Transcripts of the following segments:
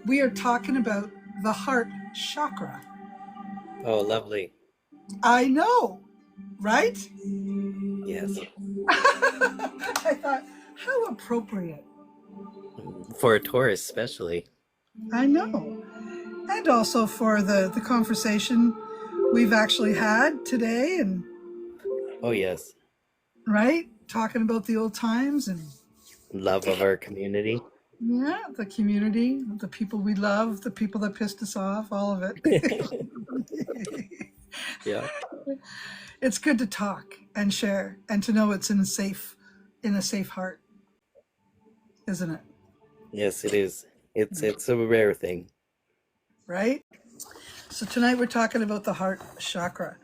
we are talking about the heart chakra. Oh, lovely. I know, right? Yes. I thought, how appropriate. For a Taurus, especially. I know. And also for the conversation we've actually had today, and Oh, yes. right? Talking about the old times and Love of our community. yeah, the community, the people we love, the people that pissed us off, all of it. Yeah. It's good to talk and share and to know it's in a safe heart, isn't it? Yes, it is. It's a rare thing. Right? So tonight we're talking about the heart chakra.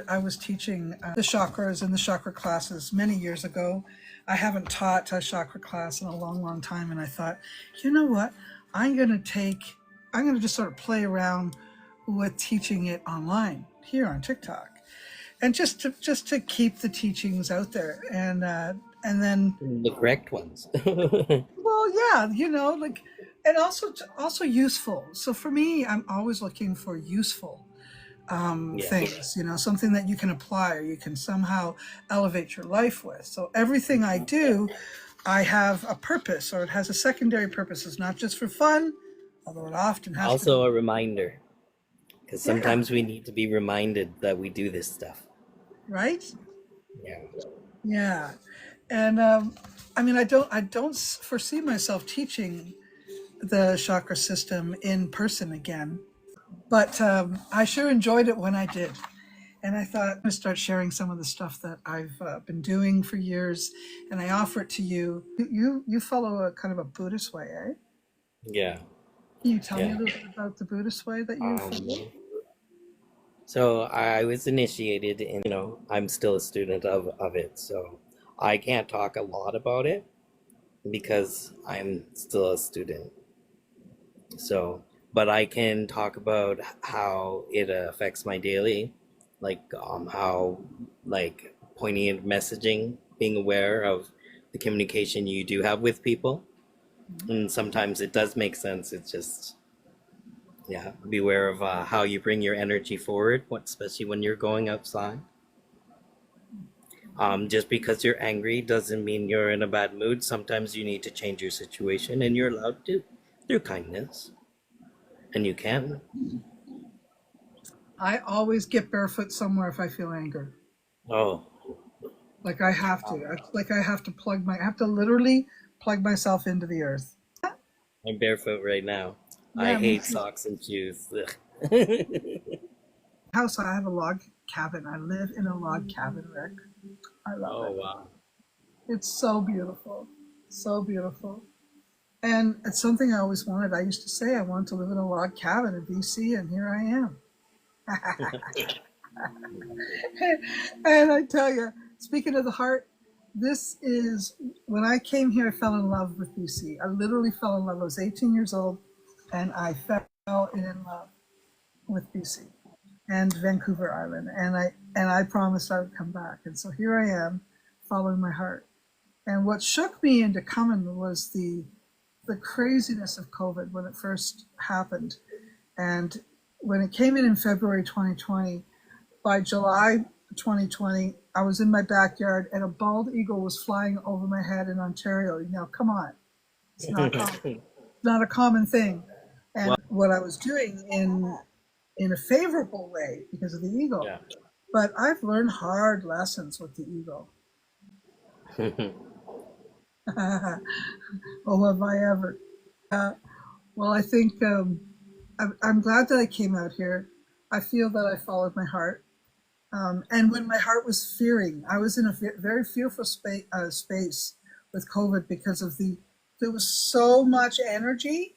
I was teaching the chakras in the chakra classes many years ago. I haven't taught a chakra class in a long, long time, and I thought, you know what? I'm going to take, I'm going to just sort of play around with teaching it online here on TikTok, and just to keep the teachings out there, and then The correct ones. well, yeah, like, and also useful. So for me, I'm always looking for useful Yeah. things, something that you can apply or you can somehow elevate your life with. So everything I do, I have a purpose, or it has a secondary purpose. It's not just for fun, although it often has to be. Also a reminder, because Yeah, sometimes we need to be reminded that we do this stuff. right. Yeah. Yeah, and I mean, I don't foresee myself teaching the chakra system in person again, but I sure enjoyed it when I did. And I thought I'm going to start sharing some of the stuff that I've been doing for years, and I offer it to you. You follow a kind of a Buddhist way, eh? Yeah. Can you tell me a Yeah. little bit about the Buddhist way that you follow? Um, so I was initiated in, I'm still a student of it, so I can't talk a lot about it because I'm still a student. So, but I can talk about how it affects my daily, like how like poignant messaging, being aware of the communication you do have with people, and sometimes it does make sense. It's just yeah, be aware of how you bring your energy forward, especially when you're going outside. Just because you're angry doesn't mean you're in a bad mood. Sometimes you need to change your situation, and you're allowed to through kindness, and you can. I always get barefoot somewhere if I feel anger. Oh, Like I have to. Like I have to I have to literally plug myself into the earth. I'm barefoot right now. I Yeah, me hate too. socks and shoes. Ugh. House, I have a log cabin. I live in a log cabin, Rick. I love Oh it. wow. It's so beautiful. So beautiful. And it's something I always wanted. I used to say I wanted to live in a log cabin in BC, and here I am. And I tell you, speaking of the heart, this is when I came here, I fell in love with BC. I literally fell in love. I was 18 years old, and I fell in love with BC and Vancouver Island. And I promised I would come back. And so here I am, following my heart. And what shook me into coming was the craziness of COVID when it first happened. And when it came in February 2020, by July 2020, I was in my backyard and a bald eagle was flying over my head in Ontario. Now, come on, it's not common. It's not a common thing. Well, And what I was doing in a favorable way because of the eagle, yeah. but I've learned hard lessons with the eagle. Oh, have I ever? Well, I think I'm glad that I came out here. I feel that I followed my heart. And when my heart was fearing, I was in a very fearful space with COVID because there was so much energy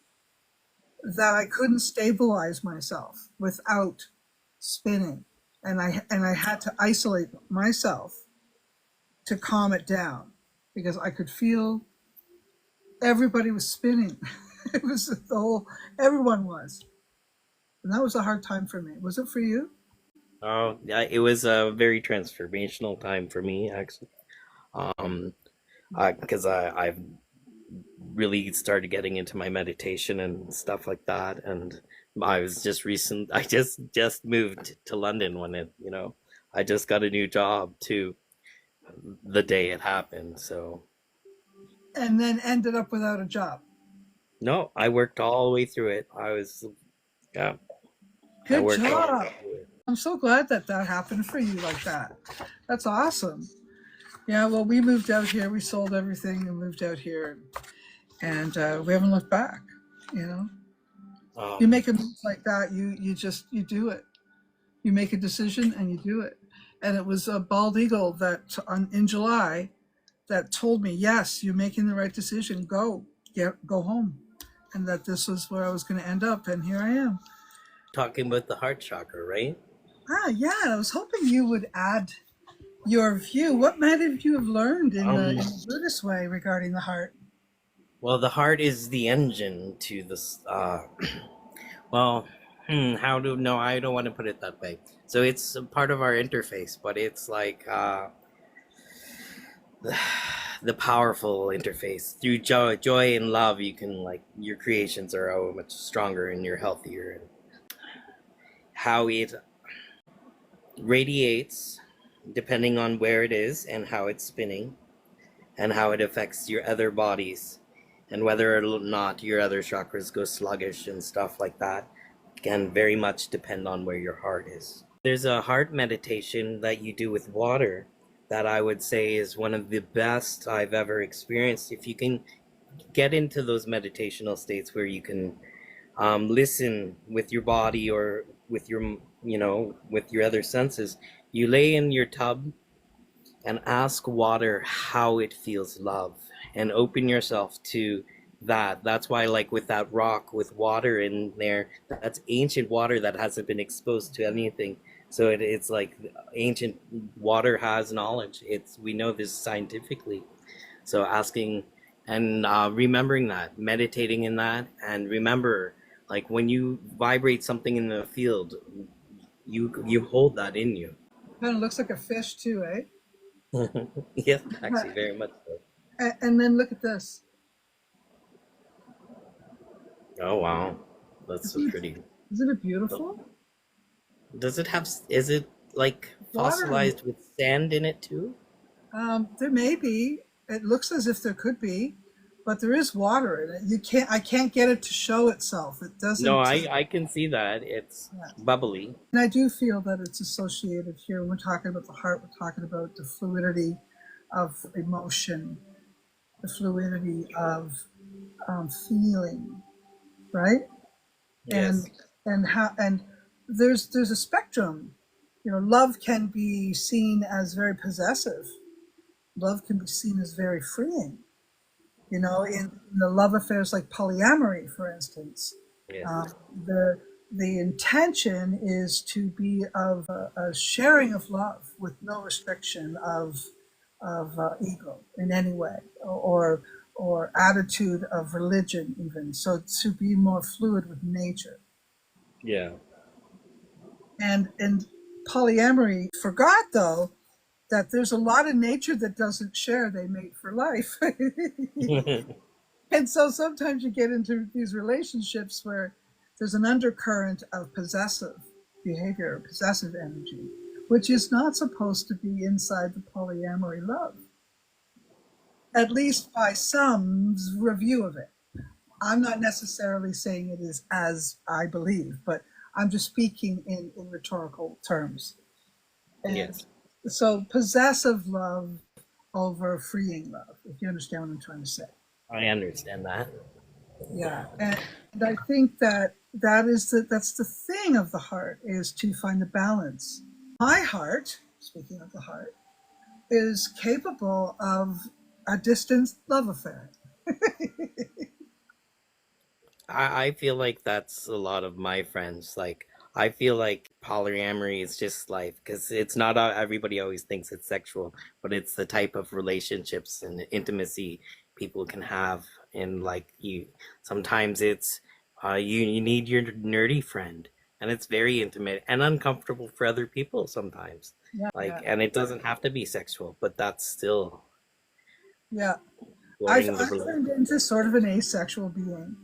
that I couldn't stabilize myself without spinning. And I had to isolate myself to calm it down because I could feel everybody was spinning. It was everyone was. And that was a hard time for me. Was it for you? Oh, yeah, it was a very transformational time for me, actually. Um, because I've really started getting into my meditation and stuff like that. And I just moved to London when I just got a new job too the day it happened. So And then ended up without a job. no, I worked all the way through it. Yeah, I Good worked all the job. way through it. I'm so glad that that happened for you like that. That's awesome. Yeah, well, we moved out here. We sold everything and moved out here, and we haven't looked back. You know, you Um, make a move like that, you do it. You make a decision and you do it. And it was a bald eagle that in July that told me, yes, you're making the right decision. Go home, and that this was where I was going to end up, and here I am. talking about the heart chakra, right? Ah, yeah. I was hoping you would add your view. What might have you have learned in Um, the Buddhist way regarding the heart? well, the heart is the engine to this. Well, how do no? I don't want to put it that way. So it's a part of our interface, but it's like the powerful interface through joy and love. You can like your creations are much stronger and you're healthier. And how it radiates, depending on where it is and how it's spinning, and how it affects your other bodies, and whether or not your other chakras go sluggish and stuff like that can very much depend on where your heart is. There's a heart meditation that you do with water that I would say is one of the best I've ever experienced. If you can get into those meditational states where you can listen with your body or with with your other senses, you lay in your tub and ask water how it feels love and open yourself to that. That's why, like with that rock with water in there, that's ancient water that hasn't been exposed to anything. So it's like ancient water has knowledge. We know this scientifically. So asking and remembering that, meditating in that, and remember, like when you vibrate something in the field, you hold that in you. Kind of looks like a fish too, eh? Yes, actually, very much so. And then look at this. Oh wow, that's so Isn't it, pretty. isn't it Oh, beautiful? does it have? Is it like Water in it. fossilized with sand in it too? There may be. It looks as if there could be, but there is water in it. You can't. I can't get it to show itself. It No, doesn't. I can see that it's Yeah. bubbly. And I do feel that it's associated here. When we're talking about the heart, we're talking about the fluidity of emotion, the fluidity of feeling, right? And Yes. and there's a spectrum. You know, love can be seen as very possessive. Love can be seen as very freeing. You know, in the love affairs like polyamory, for instance, Yes. um, the the intention is to be of a sharing of love with no restriction of ego in any way, or attitude of religion even. So to be more fluid with nature. Yeah. And polyamory forgot though that there's a lot of nature that doesn't share, they mate for life. And so sometimes you get into these relationships where there's an undercurrent of possessive behavior, possessive energy, which is not supposed to be inside the polyamory love, at least by some review of it. I'm not necessarily saying it is as I believe, but I'm just speaking in rhetorical terms. And Yes, so possessive love over freeing love, if you understand what I'm trying to say. I understand that. Yeah. And I think that that's the thing of the heart, is to find the balance. My heart, speaking of the heart, is capable of a distant love affair. I feel like that's a lot of my friends. Like, I feel like polyamory is just life because it's not everybody always thinks it's sexual, but it's the type of relationships and intimacy people can have. And like you, sometimes it's you need your nerdy friend, and it's very intimate and uncomfortable for other people sometimes. Yeah, Like, yeah, and it doesn't have to be sexual, but that's still yeah. I've, exploring the I've turned into sort of an asexual being.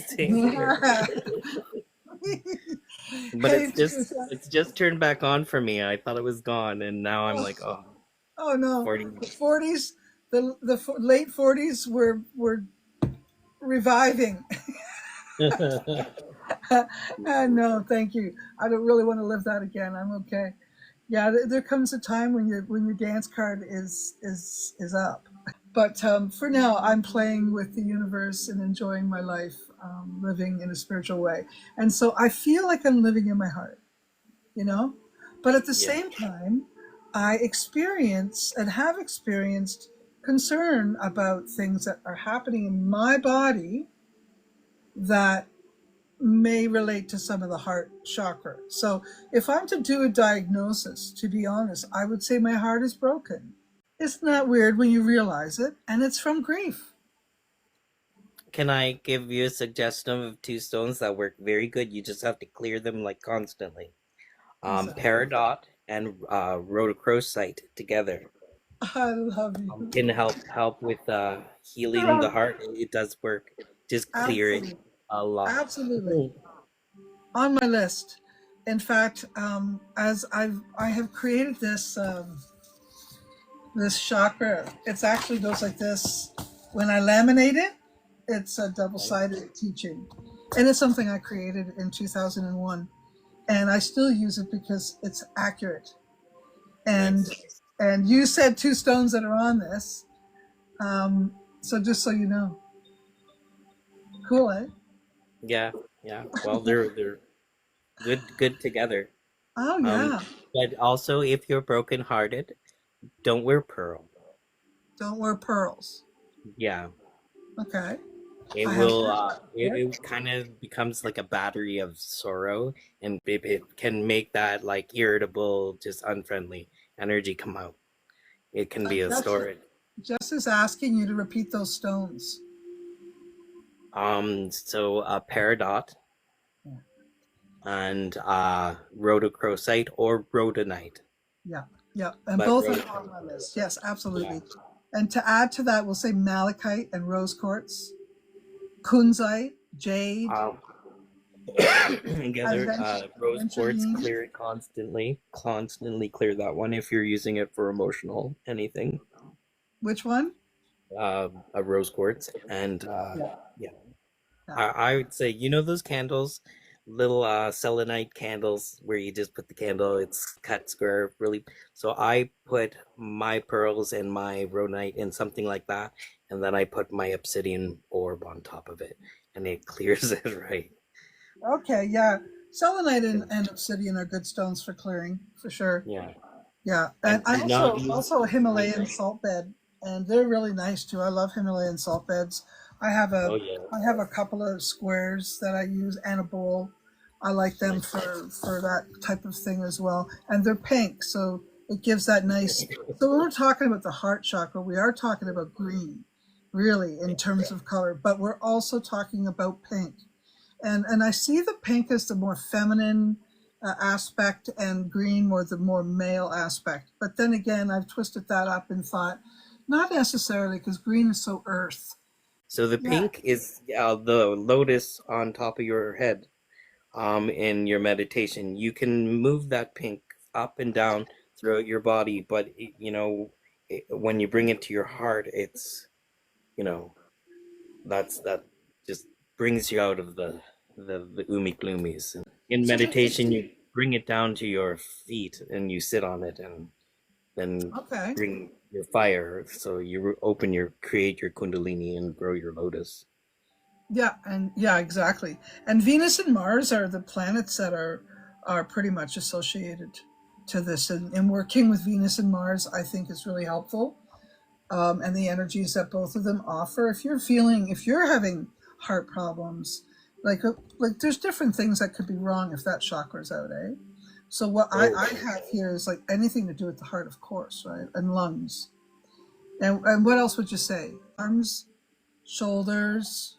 Same here. But Hey, it's just turned back on for me. I thought it was gone, and now I'm oh, like, oh, oh no, 40. the 40s, the late 40s were reviving. No, thank you. I don't really want to live that again. I'm okay. Yeah, there comes a time when your dance card is up. But for now, I'm playing with the universe and enjoying my life, living in a spiritual way. And so I feel like I'm living in my heart, you know? But at the Yeah. same time, I experience and have experienced concern about things that are happening in my body that may relate to some of the heart chakra. So if I'm to do a diagnosis, to be honest, I would say my heart is broken. Isn't that weird when you realize it? And it's from grief. Can I give you a suggestion of two stones that work very good? You just have to clear them like constantly. What's that? Peridot and rhodochrosite together I love you. can help with healing the Oh, heart. It does work. Just clear it absolutely. a lot. Absolutely. On my list. In fact, as I have created this chakra. It's actually goes like this. When I laminate it, it's a double-sided teaching, and it's something I created in 2001, and I still use it because it's accurate. And Nice. and you said two stones that are on this, so just so you know, cool, eh? Yeah, yeah. Well, they're good together. Oh Um, yeah. but also if you're brokenhearted, don't wear pearl. Don't wear pearls. Yeah. Okay, It I have will that. it kind of becomes like a battery of sorrow, and it can make that like irritable, just unfriendly energy come out. It can be a Just storage. just as asking you to repeat those stones. So peridot Yeah, and rhodochrosite or rhodonite. yeah, yeah. And But both are on rhodochrosite, my list. Yes, yeah. absolutely. And to add to that, we'll say malachite and rose quartz, kunzite, jade, Um, together, rose quartz, aventurine. clear it constantly clear that one if you're using it for emotional anything. Which one? A rose quartz, and Yeah, yeah, yeah. I would say those candles, little selenite candles where you just put the candle, it's cut square, really. So I put my pearls and my rhodonite in something like that, and then I put my obsidian orb on top of it, and it clears it right. Okay, yeah. Selenite Yeah, and obsidian are good stones for clearing, for sure. yeah. Yeah, and And I do not also a use Himalayan nitrate. salt bed, and they're really nice too. I love Himalayan salt beds. I have a Oh yeah, I have a couple of squares that I use and a bowl. I like them nice. for that type of thing as well, and they're pink, so it gives that nice. So when we're talking about the heart chakra, we are talking about green, really in terms of color, but we're also talking about pink, and I see the pink as the more feminine aspect, and green more the more male aspect. But then again, I've twisted that up and thought, not necessarily, because green is so earth. So the Yeah, pink is the lotus on top of your head. In your meditation, you can move that pink up and down throughout your body, but when you bring it to your heart, it's you know that just brings you out of the umi gloomies. In so meditation, you bring it down to your feet and you sit on it, and then okay. bring your fire. So you create your kundalini and grow your lotus. Yeah, and yeah, exactly. And Venus and Mars are the planets that are pretty much associated to this, and working with Venus and Mars, I think, is really helpful. And the energies that both of them offer. If you're having heart problems, like there's different things that could be wrong if that chakra's out, eh? So what Oh, I have here is like anything to do with the heart, of course, right? And lungs. And what else would you say? Arms, shoulders,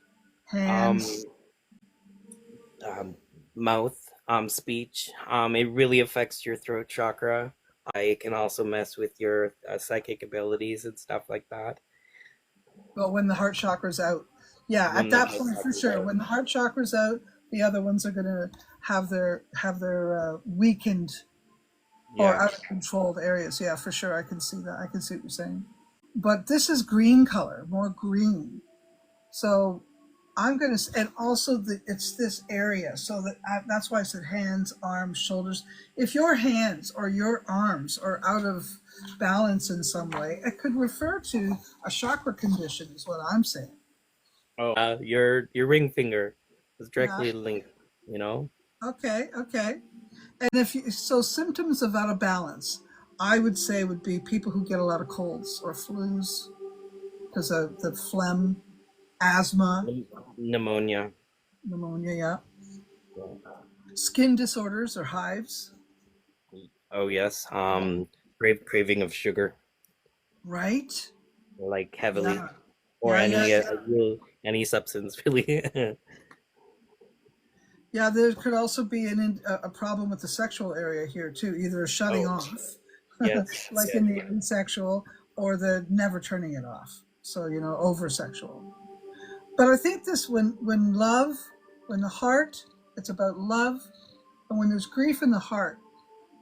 um, hands. um, mouth, speech. It really affects your throat chakra. It can also mess with your psychic abilities and stuff like that. But when the heart chakra's out, yeah, at when the that heart point for chakra is sure. out. When the heart chakra's out, the other ones are gonna have their weakened or Yeah. out of controlled areas. Yeah, for sure. I can see that. I can see what you're saying. But this is green color, more green. So I'm gonna, and also it's this area. So that's why I said hands, arms, shoulders. If your hands or your arms are out of balance in some way, it could refer to a chakra condition. Is what I'm saying. Oh, your ring finger is Yeah. directly linked. You know. Okay. Okay. And if you, so, symptoms of out of balance, I would say would be people who get a lot of colds or flus because of the phlegm, asthma, Pneumonia. pneumonia, yeah, Yeah. skin disorders or hives, Oh yes. Craving of sugar, right? like heavily, Yeah, or yeah, yeah, yeah. any substance really. Yeah, there could also be a problem with the sexual area here too, either shutting Oh off, yes. like in the asexual, or the never turning it off. So over sexual. But I think this when love, when the heart, it's about love, and when there's grief in the heart,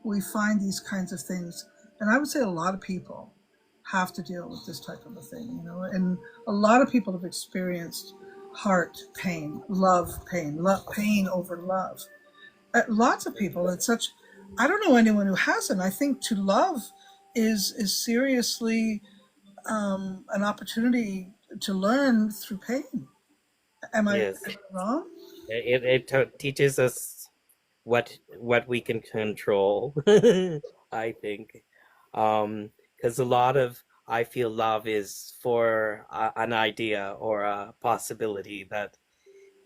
we find these kinds of things. And I would say a lot of people have to deal with this type of a thing. And a lot of people have experienced heart pain, love pain over love. Lots of people. It's such. I don't know anyone who hasn't. I think to love is seriously an opportunity to learn through pain. Am I Yes. wrong? It teaches us what we can control. I think, because a lot of I feel love is for an idea or a possibility that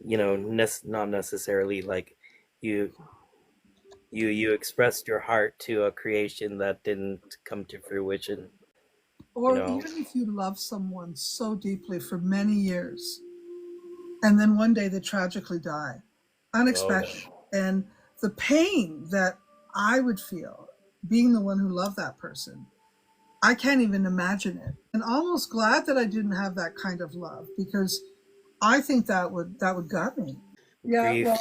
not necessarily like you you expressed your heart to a creation that didn't come to fruition. You Or know. even if you love someone so deeply for many years, and then one day they tragically die, Oh unexpected. no. And the pain that I would feel being the one who loved that person, I can't even imagine it. And almost glad that I didn't have that kind of love because I think that would gut me. Yeah, well,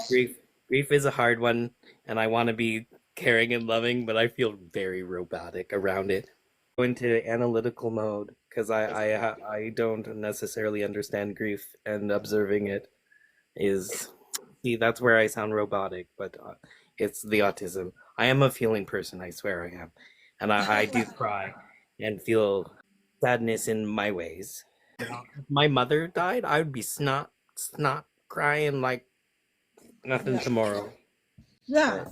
Grief is a hard one, and I want to be caring and loving, but I feel very robotic around it. Go into analytical mode because I don't necessarily understand grief, and observing it is see that's where I sound robotic, but it's the autism. I am a feeling person, I swear I am, and I do cry and feel sadness in my ways. If my mother died, I would be snot crying like nothing yeah, tomorrow. yeah.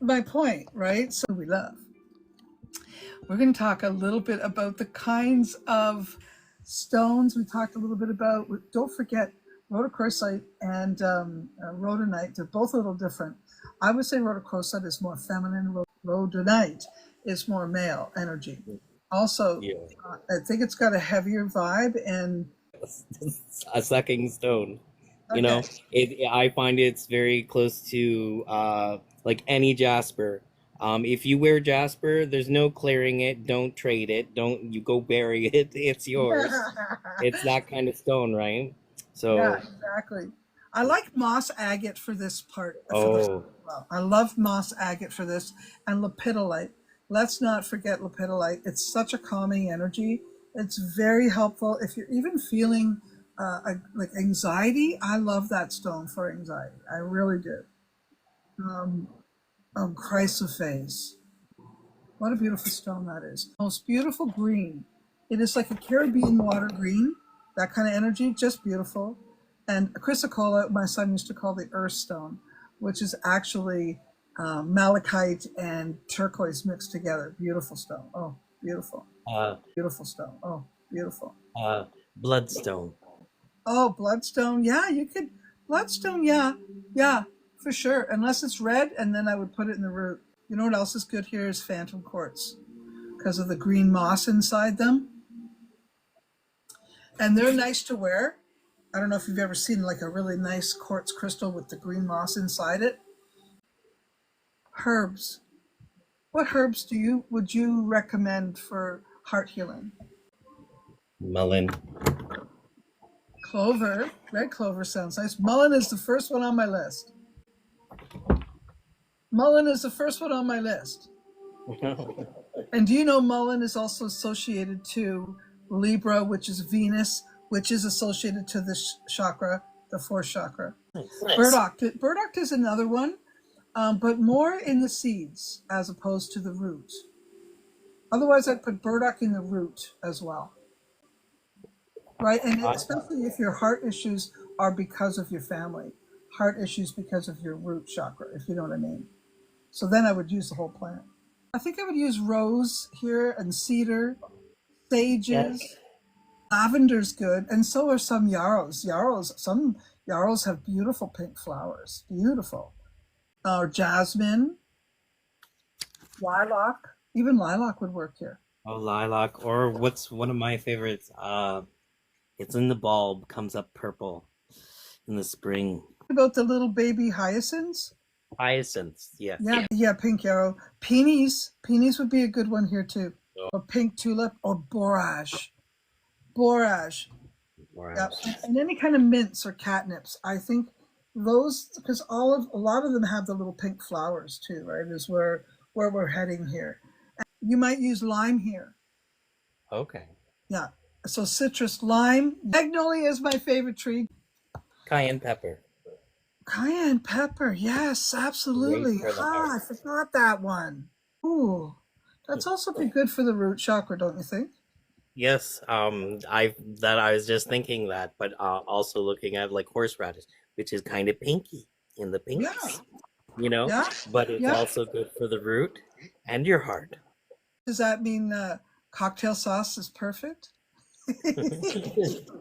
But My point, right? So we love. We're going to talk a little bit about the kinds of stones. We talked a little bit about, don't forget, rhodochrosite and rhodonite. They're both a little different. I would say rhodochrosite is more feminine, rhodonite is more male energy. Also, yeah, I think it's got a heavier vibe. And a sucking stone. You okay, know, I find it's very close to like any jasper. If you wear jasper, there's no clearing it. Don't trade it. Don't you go bury it. It's yours. It's that kind of stone, right? yeah, So, exactly. I like moss agate for this part, for this. oh, Well, I love moss agate for this, and lepidolite. Let's not forget lepidolite. It's such a calming energy. It's very helpful if you're even feeling like anxiety. I love that stone for anxiety. I really do. Um, chrysoprase. What a beautiful stone that is. Most beautiful green. It is like a Caribbean water green, that kind of energy, just beautiful. And chrysocolla, my son used to call the earth stone, which is actually malachite and turquoise mixed together. Beautiful stone. Oh, beautiful. uh, Beautiful stone. Oh, beautiful. uh, bloodstone. Oh, bloodstone. Yeah, you could. Bloodstone, yeah. Yeah, for sure. Unless it's red, and then I would put it in the root. You know what else is good here is phantom quartz because of the green moss inside them. And they're nice to wear. I don't know if you've ever seen like a really nice quartz crystal with the green moss inside it. Herbs. What herbs would you recommend for heart healing? Mullen. Clover, red clover sounds nice. Mullein is the first one on my list. Mullein is the first one on my list. And do you know mullein is also associated to Libra, which is Venus, which is associated to this chakra, the fourth chakra. Nice. Burdock is another one, but more in the seeds as opposed to the root. Otherwise, I'd put burdock in the root as well. Right, and especially if your heart issues are because of your family, heart issues because of your root chakra, if you know what I mean. So then I would use the whole plant. I think I would use rose here and cedar, sages, Yes. lavender's good, and so are some yarrows. Some yarrows have beautiful pink flowers, beautiful. Or jasmine, lilac, even lilac would work here. Oh, lilac, or what's one of my favorites? It's in the bulb, comes up purple in the spring. What about the little baby hyacinths? Hyacinths, yeah. Yeah, pink yarrow. Peonies would be a good one here too. Oh. Or pink tulip or borage. Borage. Yeah. And any kind of mints or catnips. I think those, because a lot of them have the little pink flowers too, right? Is where we're heading here. And you might use lime here. Okay. Yeah. So citrus, lime. Magnolia is my favorite tree. Cayenne pepper. Cayenne pepper, yes, absolutely. Great for the I heart. forgot that one. Ooh, that's also be good for the root chakra, don't you think? Yes, I was just thinking that, but also looking at like horseradish, which is kind of pinky in the pinks, Yeah, but it's yeah. also good for the root and your heart. Does that mean cocktail sauce is perfect?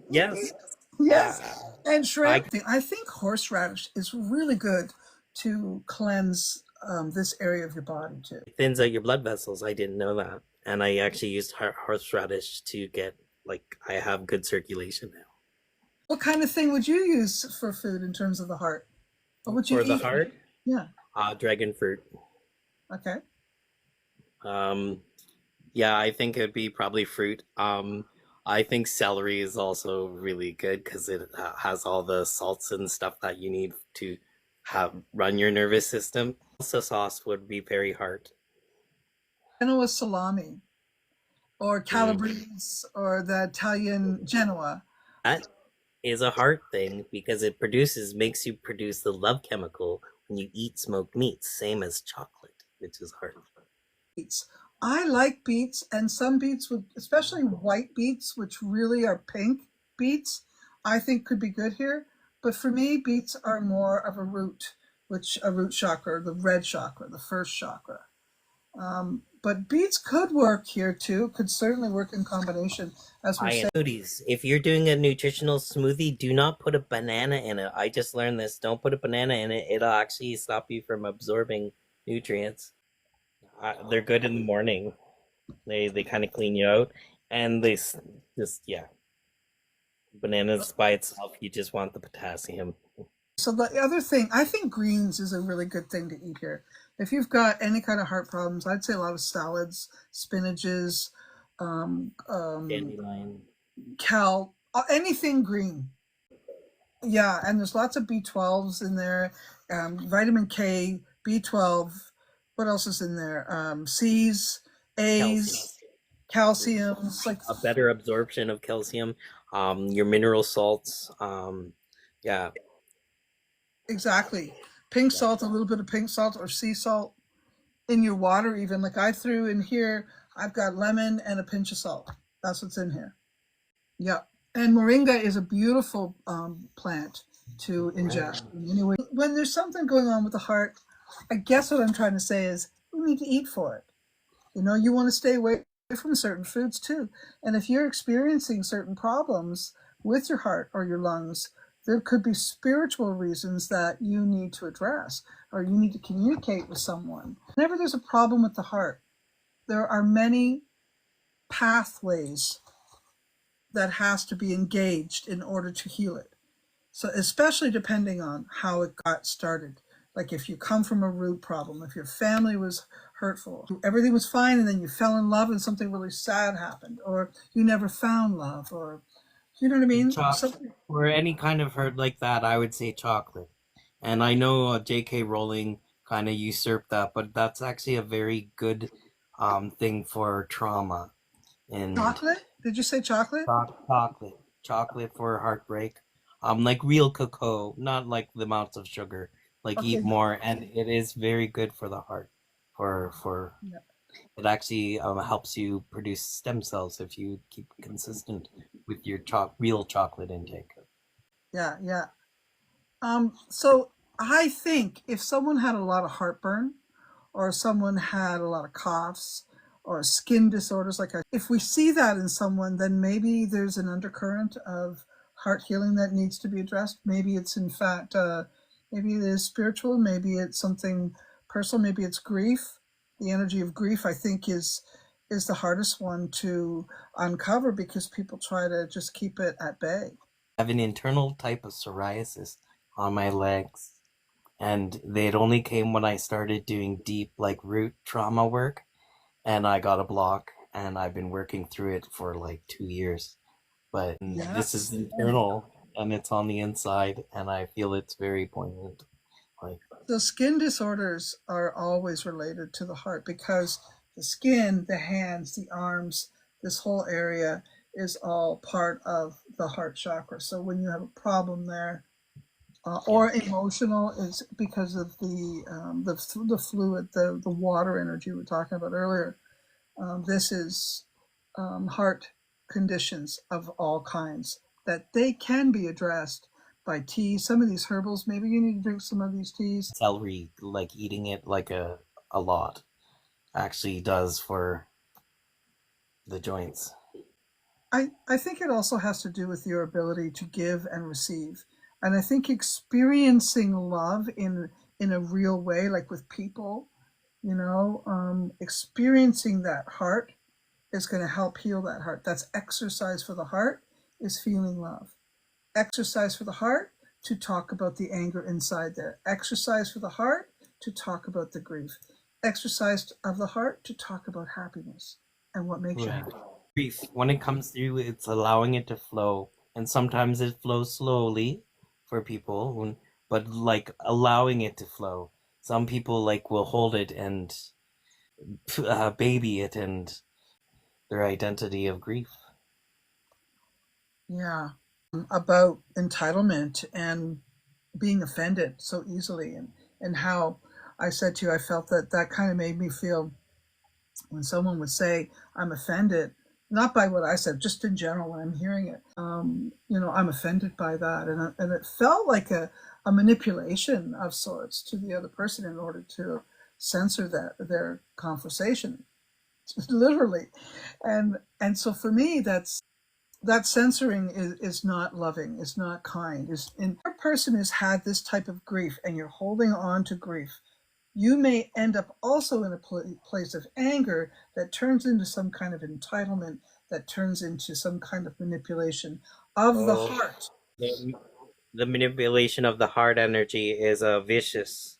Yes. Yes. And shrimp. I think horseradish is really good to cleanse this area of your body too. It thins out your blood vessels. I didn't know that. And I actually used horseradish to get, I have good circulation now. What kind of thing would you use for food in terms of the heart? What would you For eat? the heart? Yeah. Dragon fruit. Okay. Yeah, I think it would be probably fruit. I think celery is also really good because it has all the salts and stuff that you need to run your nervous system. Salsa sauce would be very hard. Genoa salami or Calabrese or the Italian Genoa. That is a heart thing because it makes you produce the love chemical when you eat smoked meats, same as chocolate, which is heart. Beets. I like beets, and some beets would, especially white beets, which really are pink beets, I think could be good here. But for me, beets are more of a root chakra, the red chakra, the first chakra. But beets could work here too, could certainly work in combination, as we're saying. Smoothies. If you're doing a nutritional smoothie, do not put a banana in it. I just learned this. Don't put a banana in it. It'll actually stop you from absorbing nutrients. They're good in the morning. They kind of clean you out, and they just bananas by itself, you just want the potassium. So the other thing, I think greens is a really good thing to eat here. If you've got any kind of heart problems, I'd say a lot of salads, spinaches, Dandelion. Anything green. Yeah, and there's lots of B12s in there, vitamin K, B12. What else is in there? C's, A's, calciums, like a better absorption of calcium. Your mineral salts. Yeah. Exactly. Pink salt, a little bit of pink salt or sea salt in your water, even. Like I threw in here, I've got lemon and a pinch of salt. That's what's in here. Yeah. And moringa is a beautiful plant to ingest. Anyway, when there's something going on with the heart, I guess what I'm trying to say is we need to eat for it. You want to stay away from certain foods too. And if you're experiencing certain problems with your heart or your lungs, there could be spiritual reasons that you need to address or you need to communicate with someone. Whenever there's a problem with the heart, there are many pathways that has to be engaged in order to heal it. So especially depending on how it got started. Like if you come from a root problem, if your family was hurtful, everything was fine and then you fell in love and something really sad happened, or you never found love, or You know what I mean? Choc So for any kind of hurt like that, I would say chocolate. And I know J.K. Rowling kind of usurped that, but that's actually a very good thing for trauma and chocolate? Did you say chocolate? chocolate for heartbreak. Like real cocoa, not like the amounts of sugar. Like eat Okay. more, and it is very good for the heart. For Yeah. it actually helps you produce stem cells if you keep consistent with your real chocolate intake. Yeah. Yeah. So I think if someone had a lot of heartburn, or someone had a lot of coughs or skin disorders, if we see that in someone, then maybe there's an undercurrent of heart healing that needs to be addressed. Maybe it's in fact, maybe it is spiritual, maybe it's something personal, maybe it's grief. The energy of grief, I think, is the hardest one to uncover because people try to just keep it at bay. I have an internal type of psoriasis on my legs, and it only came when I started doing deep like root trauma work, and I got a block, and I've been working through it for like 2 years. But Yeah. this is internal, and it's on the inside, and I feel it's very poignant. Like, So skin disorders are always related to the heart because the skin, the hands, the arms, this whole area is all part of the heart chakra. So when you have a problem there, yeah, or emotional, is because of the fluid, the water energy we were talking about earlier. This is heart conditions of all kinds that they can be addressed by tea. Some of these herbals, maybe you need to drink some of these teas. celery, like eating it like a lot, actually does for the joints. I think it also has to do with your ability to give and receive. And I think experiencing love in a real way, like with people, experiencing that heart is going to help heal that heart. That's exercise for the heart, is feeling love. Exercise for the heart, to talk about the anger inside there. Exercise for the heart, to talk about the grief. Exercise of the heart, to talk about happiness and what makes you Right. happy. Grief, when it comes through, it's allowing it to flow, and sometimes it flows slowly for people, but like allowing it to flow. Some people like will hold it and baby it and their identity of grief. Yeah. About entitlement and being offended so easily, and how I said to you, I felt that kind of made me feel when someone would say, I'm offended, not by what I said, just in general when I'm hearing it. I'm offended by that. And it felt like a manipulation of sorts to the other person in order to censor their conversation, literally. And so for me, that censoring is not loving, is not kind. Is in a person who's had this type of grief and you're holding on to grief, you may end up also in a place of anger that turns into some kind of entitlement, that turns into some kind of manipulation of the Oh, heart. the, the manipulation of the heart energy is a vicious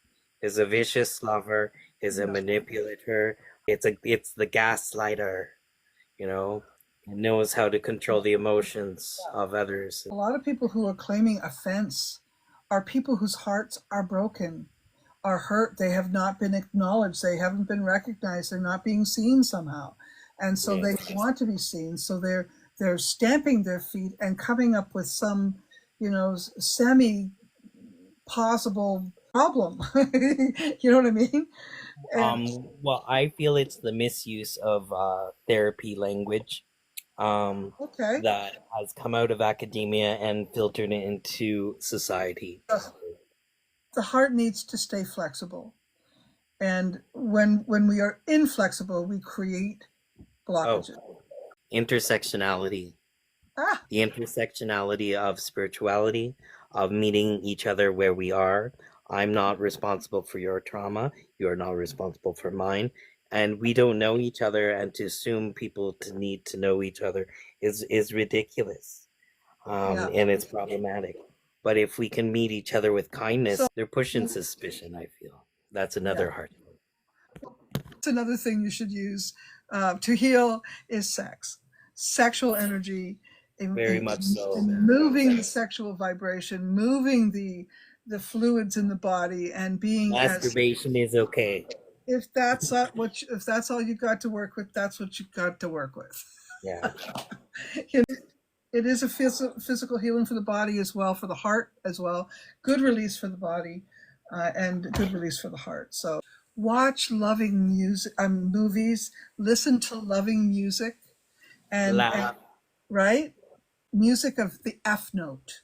lover, is a Yeah. manipulator. It's the gaslighter, you know. It knows how to control the emotions of others. A lot of people who are claiming offense are people whose hearts are broken, are hurt. They have not been acknowledged. They haven't been recognized. They're not being seen somehow. And so they Yes. want to be seen. So they're stamping their feet and coming up with some, semi possible problem. You know what I mean? And Well, I feel it's the misuse of therapy language um, okay, that has come out of academia and filtered into society. the heart needs to stay flexible. And when we are inflexible, we create Oh, blockages. intersectionality. Ah, The intersectionality of spirituality, of meeting each other where we are. I'm not responsible for your trauma. You are not responsible for mine. And we don't know each other, and to assume people to need to know each other is ridiculous. yeah. And it's problematic. But if we can meet each other with So kindness, they're pushing suspicion, I feel. That's yeah, another hard one. it's another thing you should use to heal is sex. Sexual energy Very much so. in moving the sexual vibration, moving the fluids in the body, and being as Masturbation is okay. if that's not what if that's all you got to work with, that's what you got to work with. Yeah. It is a physical healing for the body as well, for the heart as well. Good release for the body, and good release for the heart. So watch loving music, movies, listen to loving music, and Laugh. right, music of the F note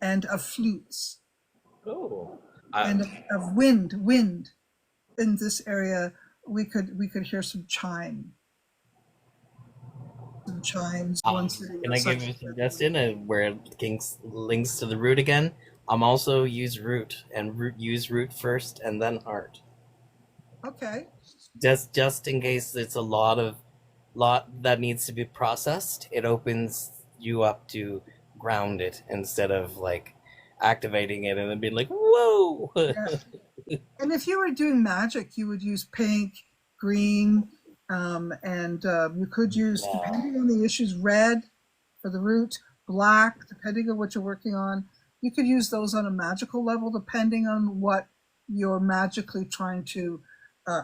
and of flutes Oh. and of wind. In this area, we could hear some chimes. One city. Can I give you a suggestion where it links to the root again? Also use root and use root first and then heart. Okay. Just in case it's a lot that needs to be processed, it opens you up to ground it instead of like activating it and then being like, whoa. Yeah. And if you were doing magic, you would use pink, green, and you could use, depending on the issues, red for the root, black, depending on what you're working on. You could use those on a magical level, depending on what you're magically trying to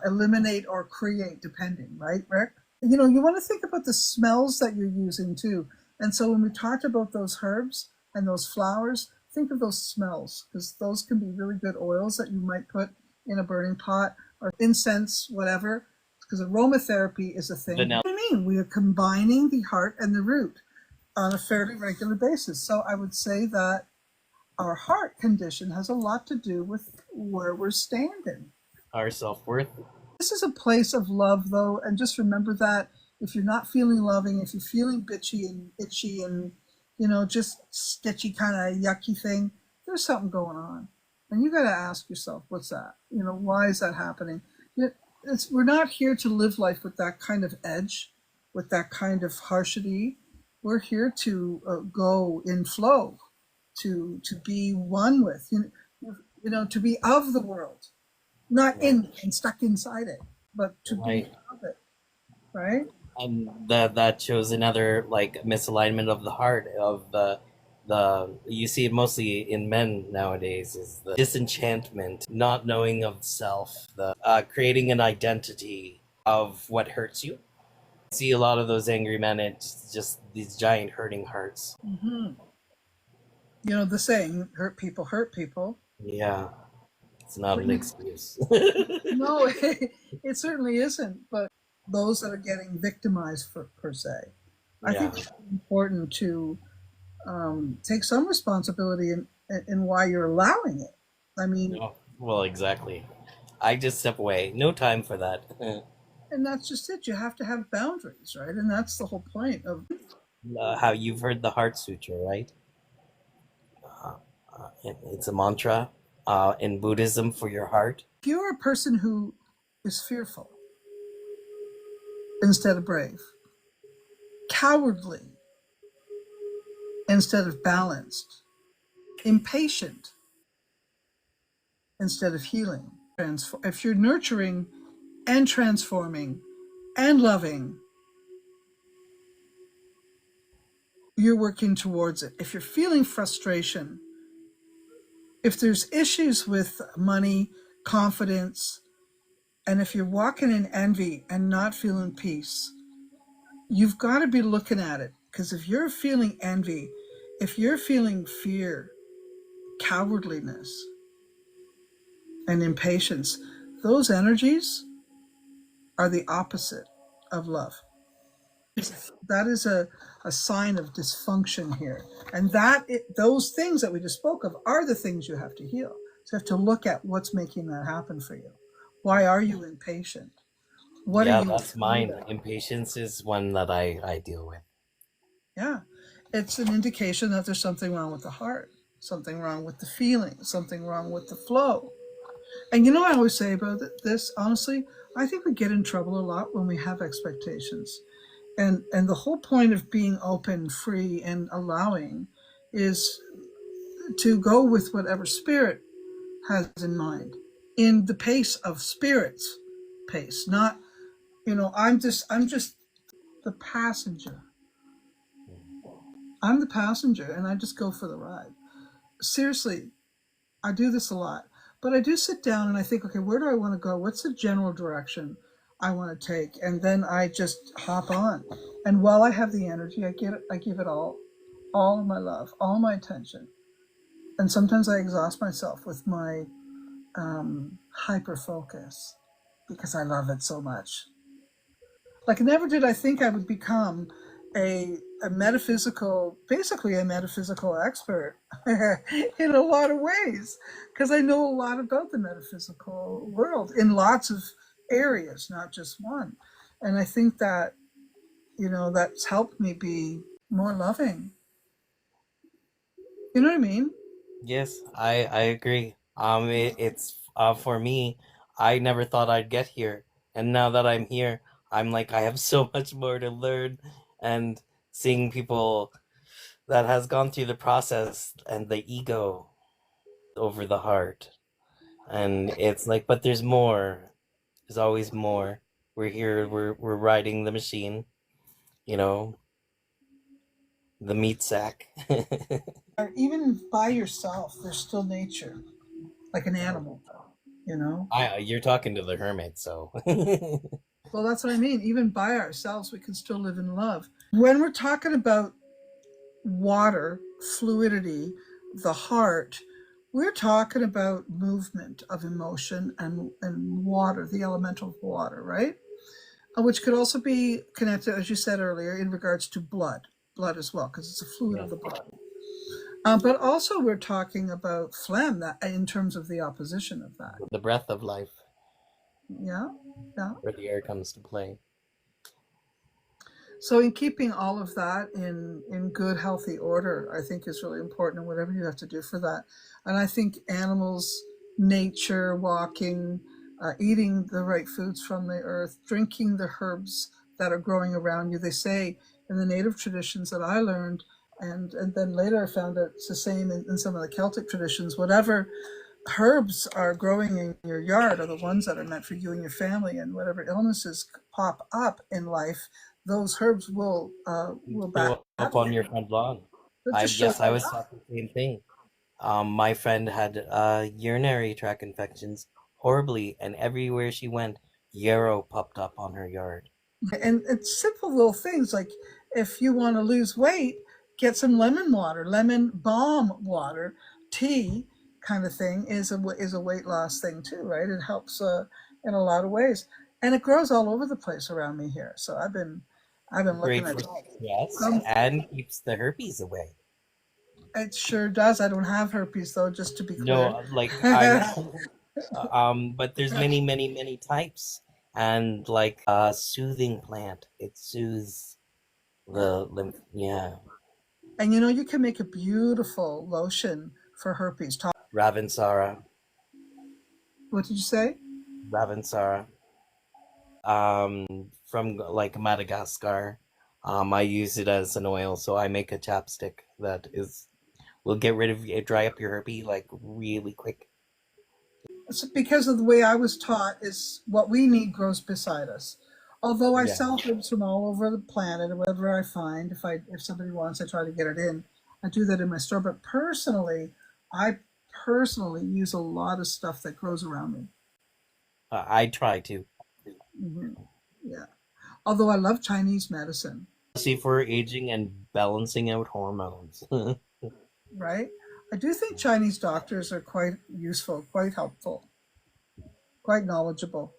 eliminate or create, depending, right, Rick? You know, you want to think about the smells that you're using too. And so when we talked about those herbs and those flowers, think of those smells, because those can be really good oils that you might put in a burning pot or incense, whatever, because aromatherapy is a thing. Vanilla. What do you mean? We are combining the heart and the root on a fairly regular basis. So I would say that our heart condition has a lot to do with where we're standing. Our self-worth. This is a place of love, though, and just remember that if you're not feeling loving, if you're feeling bitchy and itchy and, you know, just stitchy kind of yucky thing, there's something going on. And you got to ask yourself, what's that? You know, why is that happening? We're not here to live life with that kind of edge, with that kind of harshity. We're here to go in flow, to be one with, to be of the world, not in and stuck inside it, but to be of it, right? And that shows another like misalignment of the heart of the you see it mostly in men nowadays is the disenchantment, not knowing of self, the creating an identity of what hurts you. I see a lot of those angry men, it's just these giant hurting hearts. Mm-hmm. You know the saying, hurt people. Yeah, it's not an excuse. No, it certainly isn't. But those that are getting victimized per se, I think it's important to take some responsibility in why you're allowing it. I mean, well, exactly. I just step away. No time for that. And that's just it. You have to have boundaries, right? And that's the whole point of how you've heard the Heart Sutra, right? It's a mantra in Buddhism for your heart. If you're a person who is fearful instead of brave, cowardly instead of balanced, impatient instead of healing, if you're nurturing and transforming and loving, you're working towards it. If you're feeling frustration, if there's issues with money, confidence, and if you're walking in envy and not feeling peace, you've got to be looking at it. Because if you're feeling envy, if you're feeling fear, cowardliness, and impatience, those energies are the opposite of love. That is a sign of dysfunction here. And those things that we just spoke of are the things you have to heal. So you have to look at what's making that happen for you. Why are you impatient? What are you that's mine. Impatience is one that I deal with. Yeah. It's an indication that there's something wrong with the heart, something wrong with the feeling, something wrong with the flow. And you know what I always say about this, honestly, I think we get in trouble a lot when we have expectations. And the whole point of being open, free, and allowing is to go with whatever spirit has in mind, in the pace of spirit's pace, not, I'm just the passenger. I'm the passenger and I just go for the ride. Seriously, I do this a lot. But I do sit down and I think, okay, where do I want to go? What's the general direction I want to take? And then I just hop on. And while I have the energy, I give it all of my love, all my attention. And sometimes I exhaust myself with my hyper focus because I love it so much. Like never did I think I would become a metaphysical, basically a metaphysical expert in a lot of ways, because I know a lot about the metaphysical world in lots of areas, not just one. And I think that, that's helped me be more loving. You know what I mean? Yes, I agree. It's for me, I never thought I'd get here. And now that I'm here, I'm like I have so much more to learn, and seeing people that has gone through the process and the ego over the heart. And it's like, but there's more. There's always more. We're here, we're riding the machine, you know, the meat sack. Or even by yourself, there's still nature, like an animal, you know? You're talking to the hermit, so Well, that's what I mean. Even by ourselves, we can still live in love. When we're talking about water, fluidity, the heart, we're talking about movement of emotion and water, the elemental water, right? Which could also be connected, as you said earlier, in regards to blood as well, because it's a fluid yeah, of the body. But also, we're talking about phlegm that, in terms of the opposition of that. the breath of life, Yeah, yeah. where the air comes to play. So, in keeping all of that in good, healthy order, I think is really important, and whatever you have to do for that. And I think animals, nature, walking, eating the right foods from the earth, drinking the herbs that are growing around you. They say in the native traditions that I learned, and then later I found out it's the same in some of the Celtic traditions, whatever herbs are growing in your yard are the ones that are meant for you and your family, and whatever illnesses pop up in life, those herbs will back Show up up on your front lawn. they'll I just show guess I right was up. taught the same thing. My friend had urinary tract infections horribly, and everywhere she went, yarrow popped up on her yard. And it's simple little things like if you want to lose weight, get some lemon water, lemon balm water, tea kind of thing is a weight loss thing too, right? It helps in a lot of ways, and it grows all over the place around me here. So I've been looking Great at for stress um, and keeps the herpes away. it sure does. I don't have herpes though, just to be clear. No, like I but there's many, many, many types, and like soothing plant. It soothes the lymph. Yeah, And you can make a beautiful lotion for herpes. Ravensara, What did you say? Ravensara. From like Madagascar. I use it as an oil, so I make a chapstick that is will get rid of it, dry up your herpes like really quick. It's because of the way I was taught is what we need grows beside us. Although I Yeah, sell herbs from all over the planet and whatever I find, if somebody wants, I try to get it in. I do that in my store. But I personally use a lot of stuff that grows around me. I try to. Hmm. Yeah. Although I love Chinese medicine, Especially for aging and balancing out hormones. right? I do think Chinese doctors are quite useful, quite helpful, quite knowledgeable.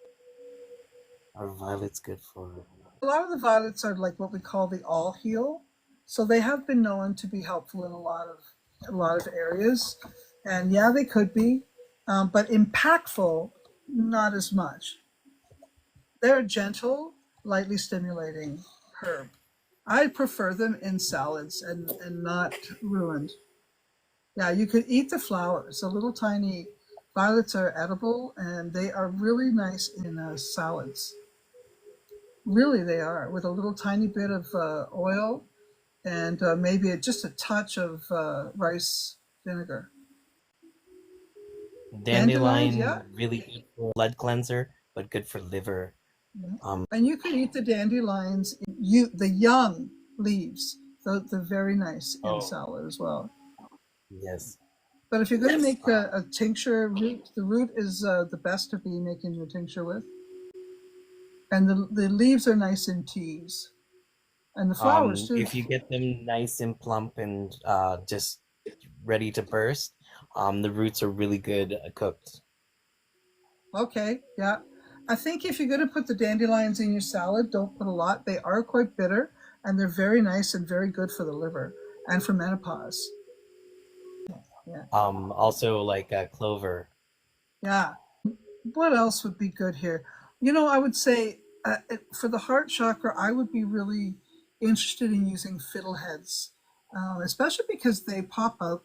Are violets good for? A lot of the violets are like what we call the all heal, so they have been known to be helpful in a lot of areas, and yeah, they could be, but impactful, not as much. They're a gentle, lightly stimulating herb. I prefer them in salads and not ruined. Yeah, you could eat the flowers. The little tiny violets are edible, and they are really nice in salads. Really, they are, with a little tiny bit of oil and maybe just a touch of rice vinegar. Dandelions, yeah. Dandelion really good for blood cleanser, but good for liver. Yeah. Um, And you could eat the dandelions, the young leaves They're very nice in Oh, salad as well. yes. But if you're going to Yes. make a tincture root, the root is the best to be making your tincture with. And the leaves are nice in teas. And the flowers too. If you get them nice and plump and just ready to burst, the roots are really good cooked. Okay, yeah. I think if you're going to put the dandelions in your salad, don't put a lot. They are quite bitter and they're very nice and very good for the liver and for menopause. Yeah. Also like clover. Yeah. What else would be good here? I would say for the heart chakra, I would be really interested in using fiddleheads, especially because they pop out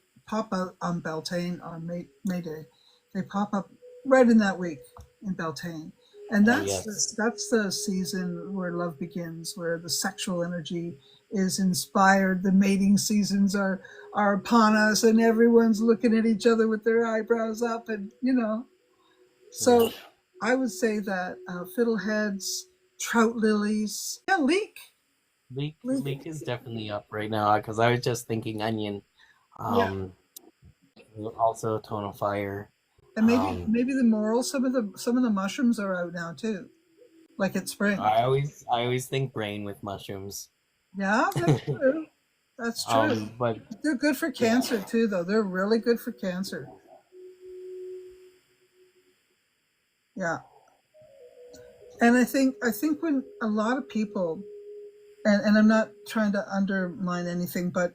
on Beltane on May Day. They pop up right in that week in Beltane, and Oh that's yes. that's the season where love begins, where the sexual energy is inspired. The mating seasons are upon us, and everyone's looking at each other with their eyebrows up, and Yeah. so I would say that fiddleheads, trout lilies, yeah, leek, Leek is definitely up right now because I was just thinking onion. yeah, Um, Also tone of fire. and maybe Um, maybe the morel. Some of the mushrooms are out now too, like it's spring. I always think brain with mushrooms. Yeah, that's true. That's true. But They're good for yeah, cancer too, though. They're really good for cancer. Yeah, and I think when a lot of people, and I'm not trying to undermine anything, but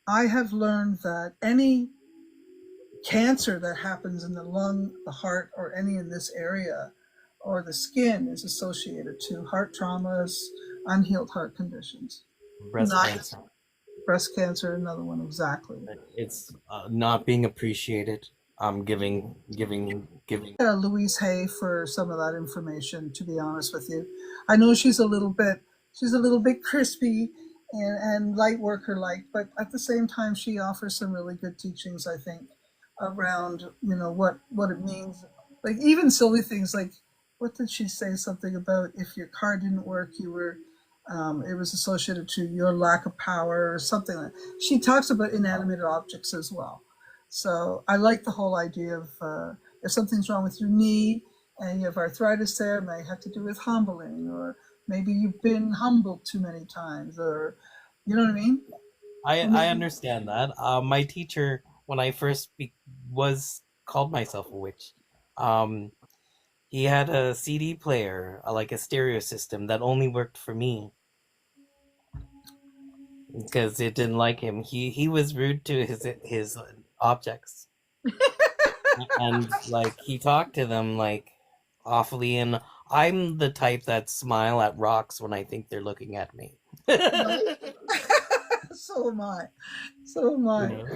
I have learned that any cancer that happens in the lung, the heart, or any in this area, or the skin is associated to heart traumas, unhealed heart conditions. breast Not cancer. breast cancer, another one exactly. It's not being appreciated. Giving. Louise Hay for some of that information. To be honest with you, I know she's a little bit crispy and light worker like, but at the same time, she offers some really good teachings. I think around what it means, like even silly things like what did she say something about if your car didn't work, it was associated to your lack of power or something like. She talks about inanimate objects as well. So I like the whole idea of if something's wrong with your knee and you have arthritis there, it may have to do with humbling, or maybe you've been humbled too many times, or you know what I mean? Or I maybe understand that. My teacher, when I first was called myself a witch, um, he had a CD player, like a stereo system that only worked for me because it didn't like him. He was rude to his objects, and like he talked to them like awfully. And I'm the type that smile at rocks when I think they're looking at me. so am I. So am You I. know.